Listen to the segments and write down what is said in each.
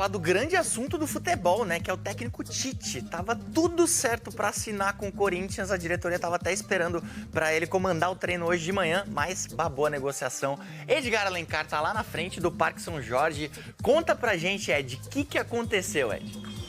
falar do grande assunto do futebol, né? Que é o técnico Tite. Tava tudo certo para assinar com o Corinthians, a diretoria tava até esperando para ele comandar o treino hoje de manhã, mas babou a negociação. Edgar Alencar tá lá na frente do Parque São Jorge. Conta pra gente, Ed, o que aconteceu, Ed?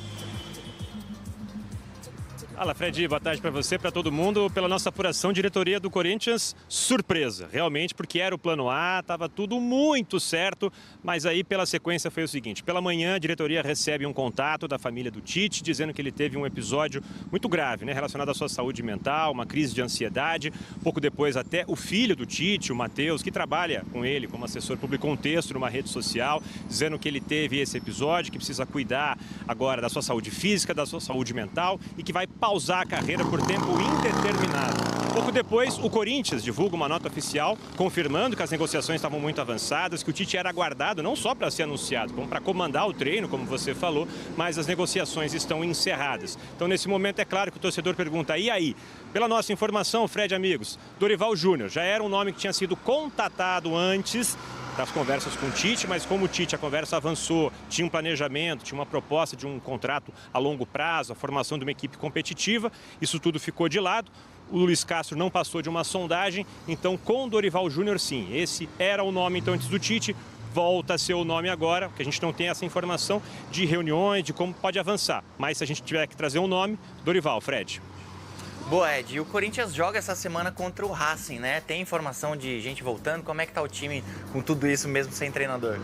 Fala, Fred, boa tarde para você, para todo mundo. Pela nossa apuração, diretoria do Corinthians, surpresa, realmente, porque era o plano A, estava tudo muito certo, mas aí pela sequência foi o seguinte: pela manhã a diretoria recebe um contato da família do Tite, dizendo que ele teve um episódio muito grave, né, relacionado à sua saúde mental, uma crise de ansiedade. Pouco depois, até o filho do Tite, o Matheus, que trabalha com ele como assessor, publicou um texto numa rede social, dizendo que ele teve esse episódio, que precisa cuidar agora da sua saúde física, da sua saúde mental e que vai pausar a carreira por tempo indeterminado. Pouco depois, o Corinthians divulga uma nota oficial confirmando que as negociações estavam muito avançadas, que o Tite era aguardado não só para ser anunciado, como para comandar o treino, como você falou, mas as negociações estão encerradas. Então, nesse momento, é claro que o torcedor pergunta: e aí? Pela nossa informação, Fred, amigos, Dorival Júnior já era um nome que tinha sido contatado antes das conversas com o Tite, mas como o Tite, a conversa avançou, tinha um planejamento, tinha uma proposta de um contrato a longo prazo, a formação de uma equipe competitiva, isso tudo ficou de lado. O Luiz Castro não passou de uma sondagem, então com o Dorival Júnior, sim, esse era o nome então antes do Tite, volta a ser o nome agora, porque a gente não tem essa informação de reuniões, de como pode avançar. Mas se a gente tiver que trazer um nome, Dorival, Fred. Boa, Ed, e o Corinthians joga essa semana contra o Racing, né? Tem informação de gente voltando? Como é que tá o time com tudo isso mesmo sem treinador?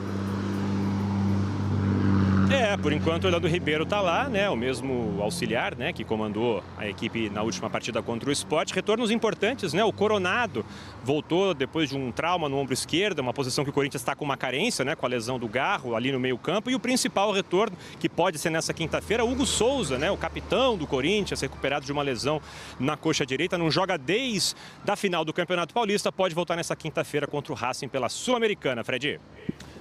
Por enquanto o Orlando Ribeiro está lá, né, o mesmo auxiliar, né, que comandou a equipe na última partida contra o Sport. Retornos importantes, né, o Coronado voltou depois de um trauma no ombro esquerdo, uma posição que o Corinthians está com uma carência, né, com a lesão do Garro ali no meio campo. E o principal retorno, que pode ser nessa quinta-feira, Hugo Souza, né, o capitão do Corinthians, recuperado de uma lesão na coxa direita, não joga desde a final do Campeonato Paulista, pode voltar nessa quinta-feira contra o Racing pela Sul-Americana, Fred.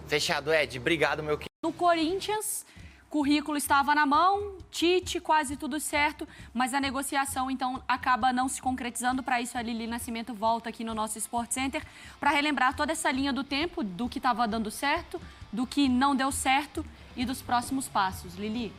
Fechado, Ed. Obrigado, meu querido. No Corinthians, currículo estava na mão, Tite, quase tudo certo, mas a negociação, então, acaba não se concretizando. Para isso, a Lili Nascimento volta aqui no nosso Sport Center para relembrar toda essa linha do tempo, do que estava dando certo, do que não deu certo e dos próximos passos. Lili.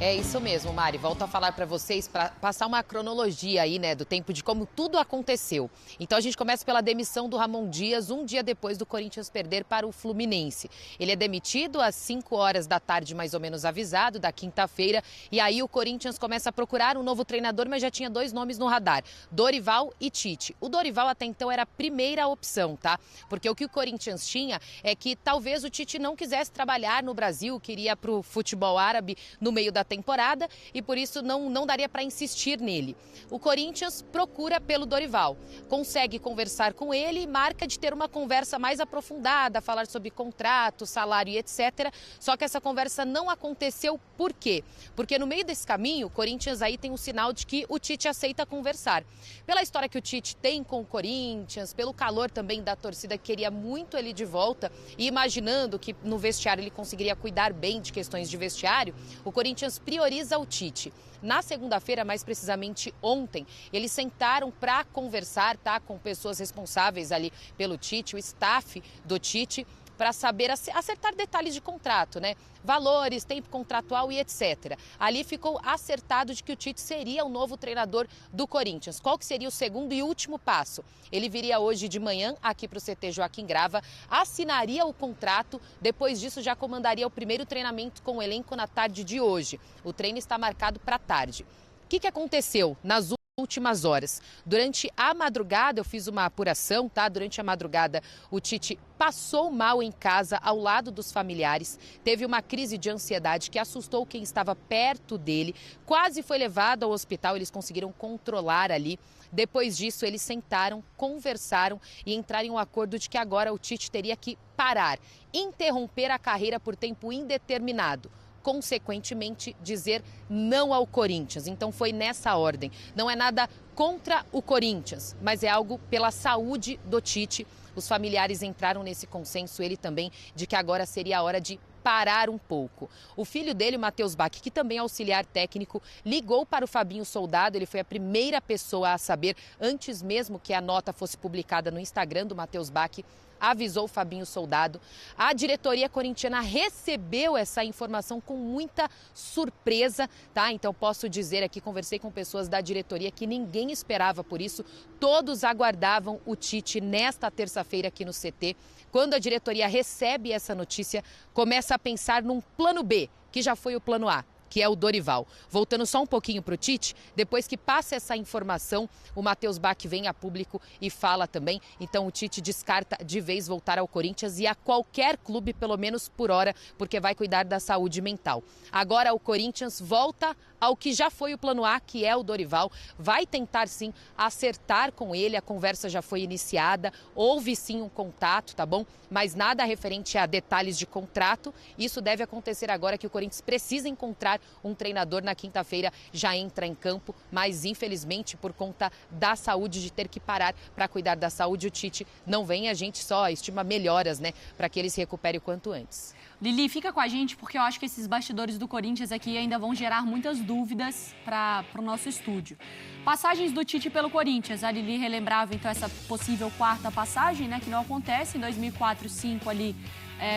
É isso mesmo, Mari. Volto a falar para vocês, para passar uma cronologia aí, né, do tempo de como tudo aconteceu. Então a gente começa pela demissão do Ramon Dias, um dia depois do Corinthians perder para o Fluminense. Ele é demitido às 5 horas da tarde, mais ou menos avisado, da quinta-feira. E aí o Corinthians começa a procurar um novo treinador, mas já tinha 2 nomes no radar, Dorival e Tite. O Dorival até então era a primeira opção, tá? Porque o que o Corinthians tinha é que talvez o Tite não quisesse trabalhar no Brasil, queria para o futebol árabe no meio da temporada e por isso não daria para insistir nele. O Corinthians procura pelo Dorival, consegue conversar com ele e marca de ter uma conversa mais aprofundada, falar sobre contrato, salário e etc. Só que essa conversa não aconteceu. Por quê? Porque no meio desse caminho, o Corinthians aí tem um sinal de que o Tite aceita conversar. Pela história que o Tite tem com o Corinthians, pelo calor também da torcida que queria muito ele de volta e imaginando que no vestiário ele conseguiria cuidar bem de questões de vestiário, o Corinthians prioriza o Tite. Na segunda-feira, mais precisamente ontem, eles sentaram para conversar, tá, com pessoas responsáveis ali pelo Tite, o staff do Tite, para saber acertar detalhes de contrato, né? Valores, tempo contratual e etc. Ali ficou acertado de que o Tite seria o novo treinador do Corinthians. Qual que seria o segundo e último passo? Ele viria hoje de manhã aqui para o CT Joaquim Grava, assinaria o contrato, depois disso já comandaria o primeiro treinamento com o elenco na tarde de hoje. O treino está marcado para tarde. O que aconteceu nas últimas horas? Durante a madrugada, eu fiz uma apuração, tá? Durante a madrugada, o Tite passou mal em casa ao lado dos familiares, teve uma crise de ansiedade que assustou quem estava perto dele, quase foi levado ao hospital, eles conseguiram controlar ali. Depois disso, eles sentaram, conversaram e entraram em um acordo de que agora o Tite teria que parar, interromper a carreira por tempo indeterminado. Consequentemente, dizer não ao Corinthians. Então foi nessa ordem. Não é nada contra o Corinthians, mas é algo pela saúde do Tite. Os familiares entraram nesse consenso, ele também, de que agora seria a hora de parar um pouco. O filho dele, o Matheus Bach, que também é auxiliar técnico, ligou para o Fabinho Soldado. Ele foi a primeira pessoa a saber, antes mesmo que a nota fosse publicada no Instagram do Matheus Bach, avisou o Fabinho Soldado. A diretoria corintiana recebeu essa informação com muita surpresa, tá? Então posso dizer aqui, conversei com pessoas da diretoria que ninguém esperava por isso. Todos aguardavam o Tite nesta terça-feira aqui no CT. Quando a diretoria recebe essa notícia, começa a pensar num plano B, que já foi o plano A, que é o Dorival. Voltando só um pouquinho para o Tite, depois que passa essa informação, o Matheus Bach vem a público e fala também. Então o Tite descarta de vez voltar ao Corinthians e a qualquer clube, pelo menos por hora, porque vai cuidar da saúde mental. Agora o Corinthians volta ao que já foi o plano A, que é o Dorival. Vai tentar sim acertar com ele, a conversa já foi iniciada, houve sim um contato, tá bom? Mas nada referente a detalhes de contrato. Isso deve acontecer agora que o Corinthians precisa encontrar um treinador. Na quinta-feira já entra em campo, mas infelizmente por conta da saúde, de ter que parar para cuidar da saúde, o Tite não vem. A gente só estima melhoras, né, para que ele se recupere o quanto antes. Lili, fica com a gente, porque eu acho que esses bastidores do Corinthians aqui ainda vão gerar muitas dúvidas para o nosso estúdio. Passagens do Tite pelo Corinthians. A Lili relembrava, então, essa possível quarta passagem, né, que não acontece. Em 2004, 5 ali,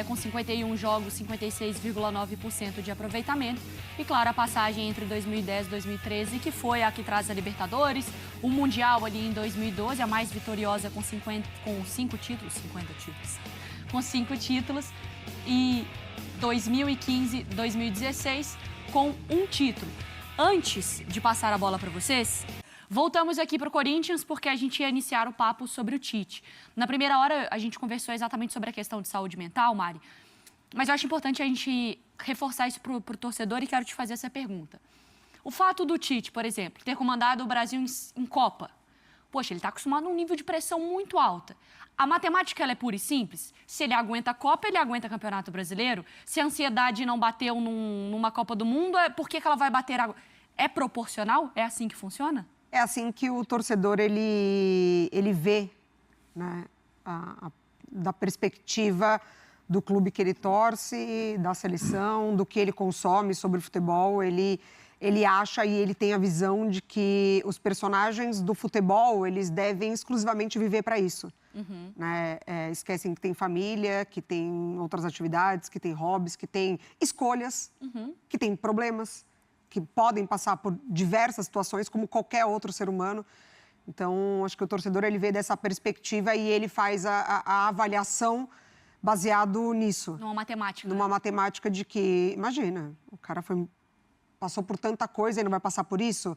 com 51 jogos, 56,9% de aproveitamento. E, claro, a passagem entre 2010 e 2013, que foi a que traz a Libertadores. O Mundial ali em 2012, a mais vitoriosa com 5 títulos. Com 5 títulos. E 2015, 2016 com 1 título. Antes de passar a bola para vocês, voltamos aqui para o Corinthians porque a gente ia iniciar o papo sobre o Tite. Na primeira hora a gente conversou exatamente sobre a questão de saúde mental, Mari, mas eu acho importante a gente reforçar isso para o torcedor e quero te fazer essa pergunta. O fato do Tite, por exemplo, ter comandado o Brasil em Copa, poxa, ele está acostumado a um nível de pressão muito alta. A matemática ela é pura e simples. Se ele aguenta a Copa, ele aguenta Campeonato Brasileiro. Se a ansiedade não bateu numa Copa do Mundo, por que ela vai bater agora? É proporcional? É assim que funciona? É assim que o torcedor ele vê, né, da perspectiva do clube que ele torce, da seleção, do que ele consome sobre o futebol. Ele acha e ele tem a visão de que os personagens do futebol, eles devem exclusivamente viver para isso. Uhum. Né? Esquecem que tem família, que tem outras atividades, que tem hobbies, que tem escolhas, que tem problemas, que podem passar por diversas situações, como qualquer outro ser humano. Então, acho que o torcedor ele vê dessa perspectiva e ele faz a avaliação baseado nisso. Numa matemática. Numa matemática de que, imagina, o cara passou por tanta coisa e não vai passar por isso.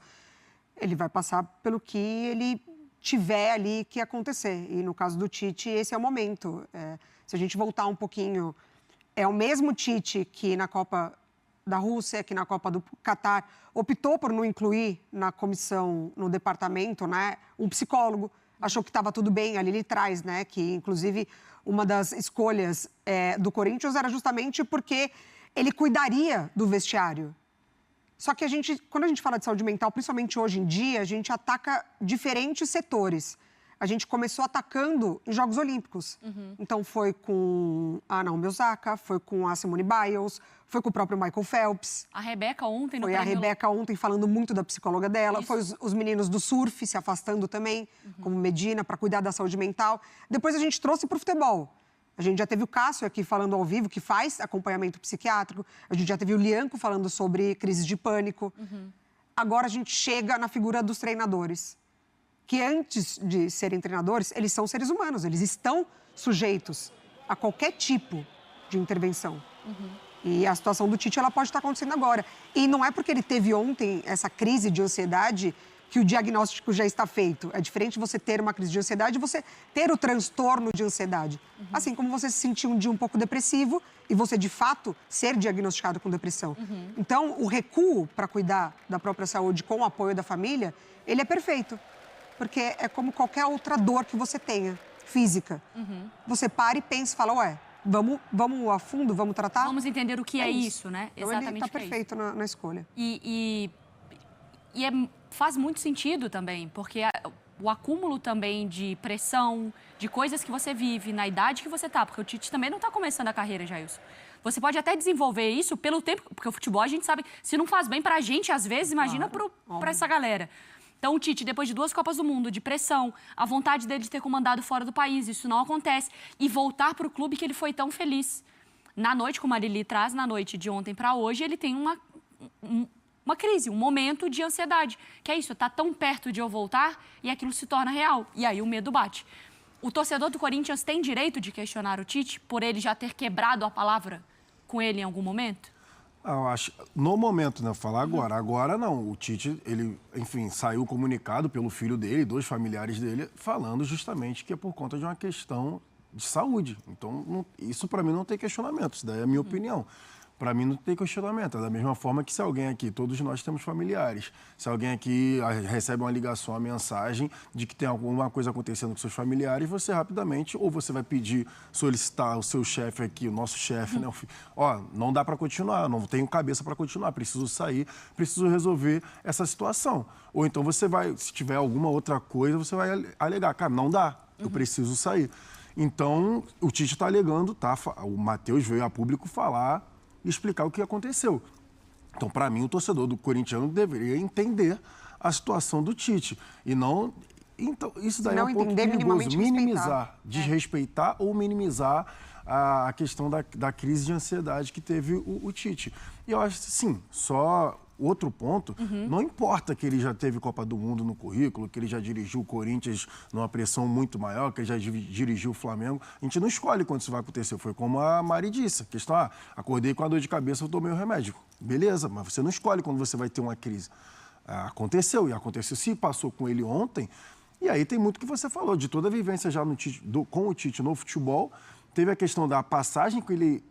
Ele vai passar pelo que ele tiver ali que acontecer. E no caso do Tite, esse é o momento. Se a gente voltar um pouquinho, é o mesmo Tite que na Copa da Rússia, que na Copa do Catar, optou por não incluir na comissão, no departamento, né, um psicólogo. Achou que estava tudo bem, ali ele traz, né, que inclusive uma das escolhas do Corinthians era justamente porque ele cuidaria do vestiário. Só que quando a gente fala de saúde mental, principalmente hoje em dia, a gente ataca diferentes setores. A gente começou atacando em Jogos Olímpicos. Uhum. Então, foi com a Naomi Osaka, foi com a Simone Biles, foi com o próprio Michael Phelps. A Rebeca ontem no Foi prêmio... a Rebeca ontem falando muito da psicóloga dela. Isso. Foi os meninos do surf se afastando também, como Medina, para cuidar da saúde mental. Depois a gente trouxe para o futebol. A gente já teve o Cássio aqui falando ao vivo, que faz acompanhamento psiquiátrico. A gente já teve o Lianco falando sobre crises de pânico. Uhum. Agora a gente chega na figura dos treinadores, que antes de serem treinadores, eles são seres humanos. Eles estão sujeitos a qualquer tipo de intervenção. Uhum. E a situação do Tite ela pode estar acontecendo agora. E não é porque ele teve ontem essa crise de ansiedade que o diagnóstico já está feito. É diferente você ter uma crise de ansiedade e você ter o transtorno de ansiedade. Uhum. Assim como você se sentir um dia um pouco depressivo e você, de fato, ser diagnosticado com depressão. Uhum. Então, o recuo para cuidar da própria saúde com o apoio da família, ele é perfeito. Porque é como qualquer outra dor que você tenha, física. Uhum. Você para e pensa e fala, vamos a fundo, vamos tratar? Vamos entender o que é isso, né? Então, exatamente. Ele está perfeito na escolha. Faz muito sentido também, porque o acúmulo também de pressão, de coisas que você vive na idade que você tá, porque o Tite também não está começando a carreira, Jailson. Você pode até desenvolver isso pelo tempo, porque o futebol a gente sabe, se não faz bem pra gente, às vezes, imagina para essa galera. Então, o Tite, depois de 2 Copas do Mundo, de pressão, a vontade dele de ter comandado fora do país, isso não acontece, e voltar para o clube que ele foi tão feliz. Na noite, como a Lili traz, na noite de ontem para hoje, ele tem uma crise, um momento de ansiedade. Que é isso, tá tão perto de eu voltar e aquilo se torna real. E aí o medo bate. O torcedor do Corinthians tem direito de questionar o Tite por ele já ter quebrado a palavra com ele em algum momento? Eu acho, no momento, né? Falar agora. Agora não. O Tite, ele, enfim, saiu comunicado pelo filho dele, 2 familiares dele, falando justamente que é por conta de uma questão de saúde. Então, isso para mim não tem questionamento. Isso daí é a minha opinião. Para mim não tem questionamento. É da mesma forma que se alguém aqui, todos nós temos familiares, se alguém aqui recebe uma ligação, uma mensagem de que tem alguma coisa acontecendo com seus familiares, você rapidamente, ou você vai pedir, solicitar o seu chefe aqui, o nosso chefe, né? Ó, não dá para continuar, não tenho cabeça para continuar, preciso sair, preciso resolver essa situação. Ou então você vai, se tiver alguma outra coisa, você vai alegar, cara, não dá, eu preciso sair. Então, o Tite está alegando, tá? O Matheus veio a público falar e explicar o que aconteceu. Então, para mim, o torcedor do corintiano deveria entender a situação do Tite. E não... Então, isso daí é um ponto perigoso. Minimizar, desrespeitar ou minimizar a questão da crise de ansiedade que teve o Tite. E eu acho, sim, só... Outro ponto, não importa que ele já teve Copa do Mundo no currículo, que ele já dirigiu o Corinthians numa pressão muito maior, que ele já dirigiu o Flamengo. A gente não escolhe quando isso vai acontecer. Foi como a Mari disse. A questão, acordei com a dor de cabeça, eu tomei o remédio. Beleza, mas você não escolhe quando você vai ter uma crise. Aconteceu, e aconteceu. Se passou com ele ontem, e aí tem muito que você falou, de toda a vivência já com o Tite no futebol. Teve a questão da passagem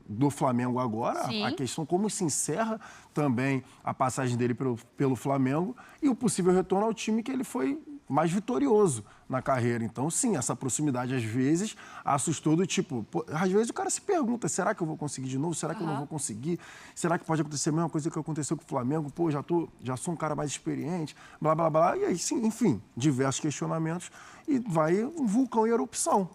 do Flamengo agora, a questão como se encerra também a passagem dele pelo Flamengo e o possível retorno ao time que ele foi mais vitorioso na carreira. Então, sim, essa proximidade às vezes assustou do tipo... Às vezes o cara se pergunta, será que eu vou conseguir de novo? Será que eu não vou conseguir? Será que pode acontecer a mesma coisa que aconteceu com o Flamengo? Pô, já sou um cara mais experiente, blá, blá, blá. E aí, sim, enfim, diversos questionamentos e vai um vulcão em erupção.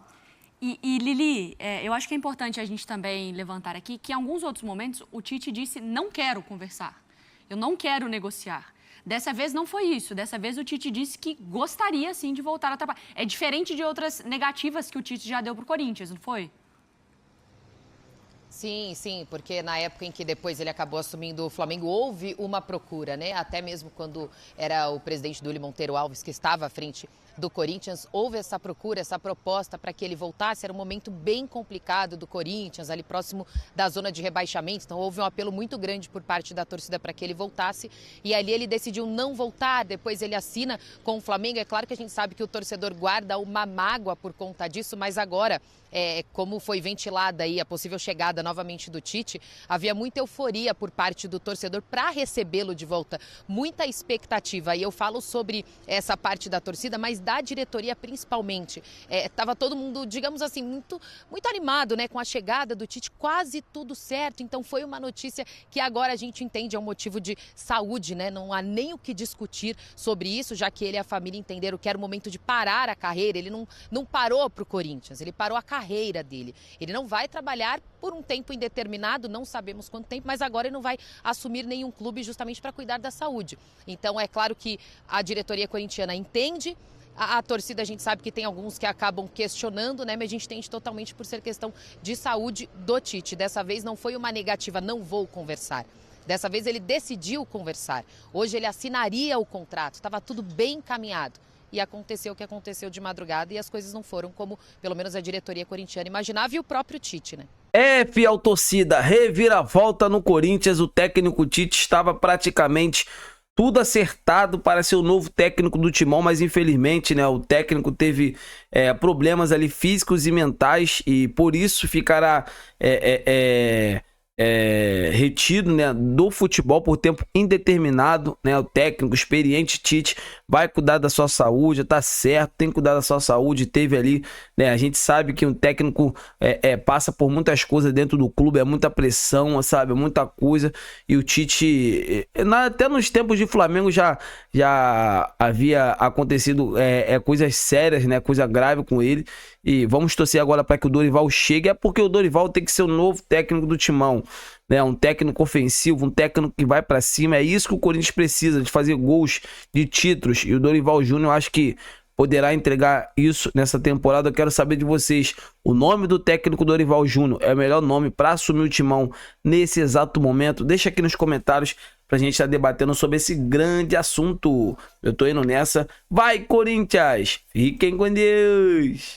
E Lili, eu acho que é importante a gente também levantar aqui que em alguns outros momentos o Tite disse, não quero conversar, eu não quero negociar. Dessa vez não foi isso, dessa vez o Tite disse que gostaria sim de voltar a trabalhar. É diferente de outras negativas que o Tite já deu para o Corinthians, não foi? Sim, sim, porque na época em que depois ele acabou assumindo o Flamengo, houve uma procura, né? Até mesmo quando era o presidente Dúlio Monteiro Alves que estava à frente do Corinthians, houve essa procura, essa proposta para que ele voltasse. Era um momento bem complicado do Corinthians, ali próximo da zona de rebaixamento, então houve um apelo muito grande por parte da torcida para que ele voltasse e ali ele decidiu não voltar, depois ele assina com o Flamengo. É claro que a gente sabe que o torcedor guarda uma mágoa por conta disso, mas agora, como foi ventilada aí a possível chegada novamente do Tite, havia muita euforia por parte do torcedor para recebê-lo de volta, muita expectativa, e eu falo sobre essa parte da torcida, mas da diretoria principalmente. Estava todo mundo, digamos assim, muito animado, né, com a chegada do Tite, quase tudo certo. Então foi uma notícia que agora a gente entende é um motivo de saúde, né? Não há nem o que discutir sobre isso, já que ele e a família entenderam que era o momento de parar a carreira. Ele não parou para o Corinthians, ele parou a carreira dele. Ele não vai trabalhar por um tempo indeterminado, não sabemos quanto tempo, mas agora ele não vai assumir nenhum clube justamente para cuidar da saúde. Então é claro que a diretoria corintiana entende. A torcida, a gente sabe que tem alguns que acabam questionando, né? Mas a gente entende totalmente por ser questão de saúde do Tite. Dessa vez não foi uma negativa, não vou conversar. Dessa vez ele decidiu conversar. Hoje ele assinaria o contrato, estava tudo bem encaminhado. E aconteceu o que aconteceu de madrugada e as coisas não foram como, pelo menos, a diretoria corintiana imaginava e o próprio Tite, né? Fiel torcida, reviravolta no Corinthians, o técnico Tite estava praticamente tudo acertado para ser o novo técnico do Timão, mas infelizmente, né, o técnico teve problemas ali físicos e mentais e por isso ficará retido, né, do futebol por tempo indeterminado, né? O técnico experiente Tite vai cuidar da sua saúde, tá certo, tem que cuidar da sua saúde. Teve ali, né, a gente sabe que um técnico passa por muitas coisas dentro do clube, é muita pressão, sabe, muita coisa, e o Tite, até nos tempos de Flamengo já havia acontecido coisas sérias, né, coisa grave com ele. E vamos torcer agora para que o Dorival chegue, porque o Dorival tem que ser o novo técnico do Timão. né? Um técnico ofensivo, um técnico que vai para cima. É isso que o Corinthians precisa, de fazer gols, de títulos. E o Dorival Júnior, eu acho que poderá entregar isso nessa temporada. Eu quero saber de vocês, o nome do técnico Dorival Júnior é o melhor nome para assumir o timão nesse exato momento? Deixa aqui nos comentários pra gente estar debatendo sobre esse grande assunto. Eu tô indo nessa. Vai, Corinthians! Fiquem com Deus!